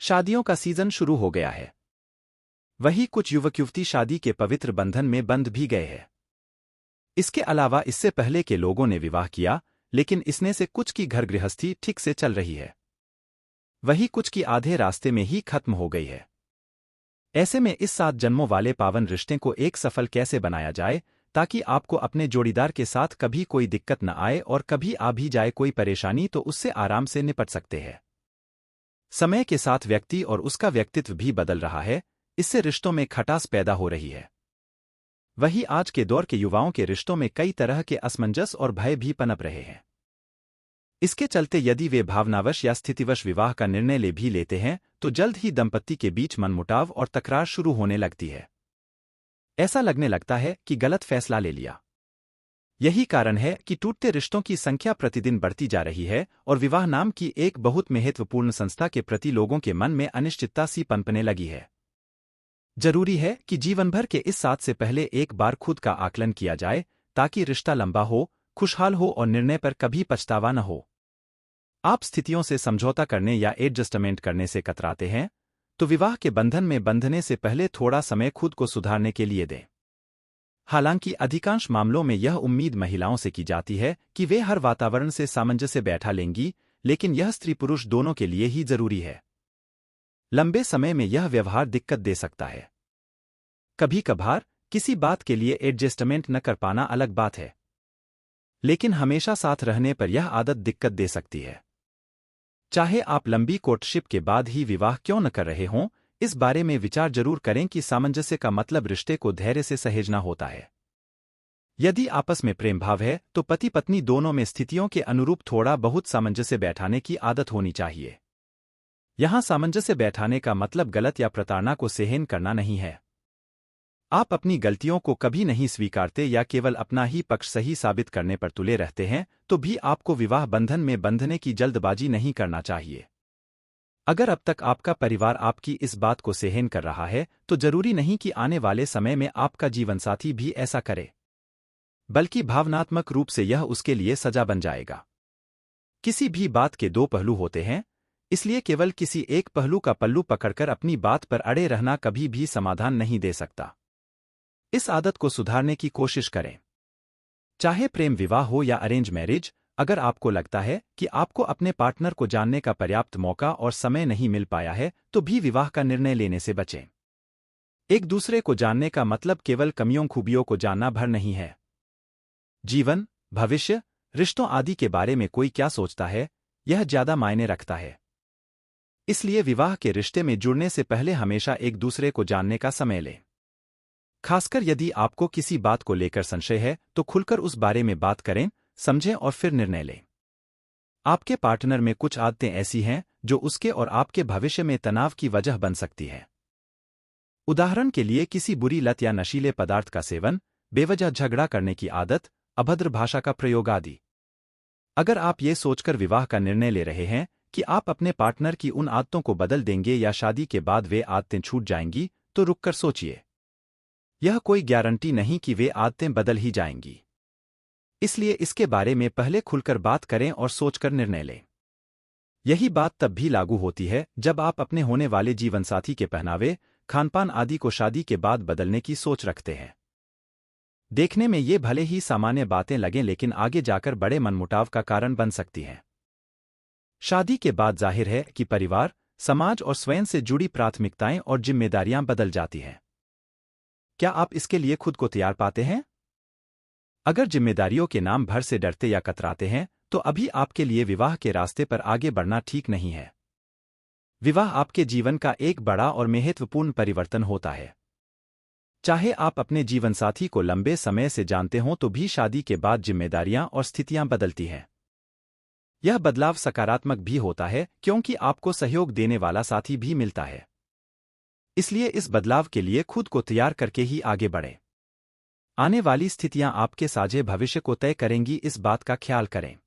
शादियों का सीजन शुरू हो गया है। वही कुछ युवक युवती शादी के पवित्र बंधन में बंध भी गए हैं। इसके अलावा इससे पहले के लोगों ने विवाह किया, लेकिन इसने से कुछ की घर गृहस्थी ठीक से चल रही है। वही कुछ की आधे रास्ते में ही खत्म हो गई है। ऐसे में इस 7 जन्मों वाले पावन रिश्ते को एक सफल कैसे बनाया जाए, ताकि आपको अपने जोड़ीदार के साथ कभी कोई दिक्कत न आए और कभी आ भी जाए कोई परेशानी तो उससे आराम से निपट सकते हैं। समय के साथ व्यक्ति और उसका व्यक्तित्व भी बदल रहा है, इससे रिश्तों में खटास पैदा हो रही है। वही आज के दौर के युवाओं के रिश्तों में कई तरह के असमंजस और भय भी पनप रहे हैं। इसके चलते यदि वे भावनावश या स्थितिवश विवाह का निर्णय ले भी लेते हैं तो जल्द ही दंपत्ति के बीच मनमुटाव और तकरार शुरू होने लगती है। ऐसा लगने लगता है कि गलत फैसला ले लिया। यही कारण है कि टूटते रिश्तों की संख्या प्रतिदिन बढ़ती जा रही है और विवाह नाम की एक बहुत महत्वपूर्ण संस्था के प्रति लोगों के मन में अनिश्चितता सी पनपने लगी है। जरूरी है कि जीवन भर के इस साथ से पहले एक बार खुद का आकलन किया जाए, ताकि रिश्ता लंबा हो, खुशहाल हो और निर्णय पर कभी पछतावा न हो। आप स्थितियों से समझौता करने या एडजस्टमेंट करने से कतराते हैं, तो विवाह के बंधन में बंधने से पहले थोड़ा समय खुद को सुधारने के लिए दें। हालांकि अधिकांश मामलों में यह उम्मीद महिलाओं से की जाती है कि वे हर वातावरण से सामंजस्य बैठा लेंगी, लेकिन यह स्त्री पुरुष दोनों के लिए ही जरूरी है। लंबे समय में यह व्यवहार दिक्कत दे सकता है। कभी कभार किसी बात के लिए एडजस्टमेंट न कर पाना अलग बात है, लेकिन हमेशा साथ रहने पर यह आदत दिक्कत दे सकती है। चाहे आप लंबी कोर्टशिप के बाद ही विवाह क्यों न कर रहे हों, इस बारे में विचार जरूर करें कि सामंजस्य का मतलब रिश्ते को धैर्य से सहेजना होता है। यदि आपस में प्रेम भाव है तो पति पत्नी दोनों में स्थितियों के अनुरूप थोड़ा बहुत सामंजस्य बैठाने की आदत होनी चाहिए। यहां सामंजस्य बैठाने का मतलब गलत या प्रताड़ना को सहन करना नहीं है। आप अपनी गलतियों को कभी नहीं स्वीकारते या केवल अपना ही पक्ष सही साबित करने पर तुले रहते हैं, तो भी आपको विवाह बंधन में बंधने की जल्दबाजी नहीं करना चाहिए। अगर अब तक आपका परिवार आपकी इस बात को सहन कर रहा है, तो जरूरी नहीं कि आने वाले समय में आपका जीवनसाथी भी ऐसा करे, बल्कि भावनात्मक रूप से यह उसके लिए सजा बन जाएगा। किसी भी बात के 2 पहलू होते हैं, इसलिए केवल किसी एक पहलू का पल्लू पकड़कर अपनी बात पर अड़े रहना कभी भी समाधान नहीं दे सकता। इस आदत को सुधारने की कोशिश करें। चाहे प्रेम विवाह हो या अरेंज मैरिज, अगर आपको लगता है कि आपको अपने पार्टनर को जानने का पर्याप्त मौका और समय नहीं मिल पाया है, तो भी विवाह का निर्णय लेने से बचें। एक दूसरे को जानने का मतलब केवल कमियों खूबियों को जानना भर नहीं है। जीवन, भविष्य, रिश्तों आदि के बारे में कोई क्या सोचता है, यह ज्यादा मायने रखता है। इसलिए विवाह के रिश्ते में जुड़ने से पहले हमेशा एक दूसरे को जानने का समय लें। खासकर यदि आपको किसी बात को लेकर संशय है तो खुलकर उस बारे में बात करें, समझें और फिर निर्णय लें। आपके पार्टनर में कुछ आदतें ऐसी हैं जो उसके और आपके भविष्य में तनाव की वजह बन सकती है। उदाहरण के लिए किसी बुरी लत या नशीले पदार्थ का सेवन, बेवजह झगड़ा करने की आदत, अभद्र भाषा का प्रयोग आदि। अगर आप ये सोचकर विवाह का निर्णय ले रहे हैं कि आप अपने पार्टनर की उन आदतों को बदल देंगे या शादी के बाद वे आदतें छूट जाएंगी, तो रुककर सोचिए। यह कोई गारंटी नहीं कि वे आदतें बदल ही जाएंगी। इसलिए इसके बारे में पहले खुलकर बात करें और सोचकर निर्णय लें। यही बात तब भी लागू होती है जब आप अपने होने वाले जीवनसाथी के पहनावे, खानपान आदि को शादी के बाद बदलने की सोच रखते हैं। देखने में ये भले ही सामान्य बातें लगें, लेकिन आगे जाकर बड़े मनमुटाव का कारण बन सकती हैं। शादी के बाद जाहिर है कि परिवार, समाज और स्वयं से जुड़ी प्राथमिकताएं और जिम्मेदारियां बदल जाती हैं। क्या आप इसके लिए खुद को तैयार पाते हैं? अगर जिम्मेदारियों के नाम भर से डरते या कतराते हैं, तो अभी आपके लिए विवाह के रास्ते पर आगे बढ़ना ठीक नहीं है। विवाह आपके जीवन का एक बड़ा और महत्वपूर्ण परिवर्तन होता है। चाहे आप अपने जीवनसाथी को लंबे समय से जानते हों, तो भी शादी के बाद जिम्मेदारियां और स्थितियां बदलती हैं। यह बदलाव सकारात्मक भी होता है क्योंकि आपको सहयोग देने वाला साथी भी मिलता है। इसलिए इस बदलाव के लिए खुद को तैयार करके ही आगे बढ़ें। आने वाली स्थितियां आपके साझे भविष्य को तय करेंगी, इस बात का ख्याल करें।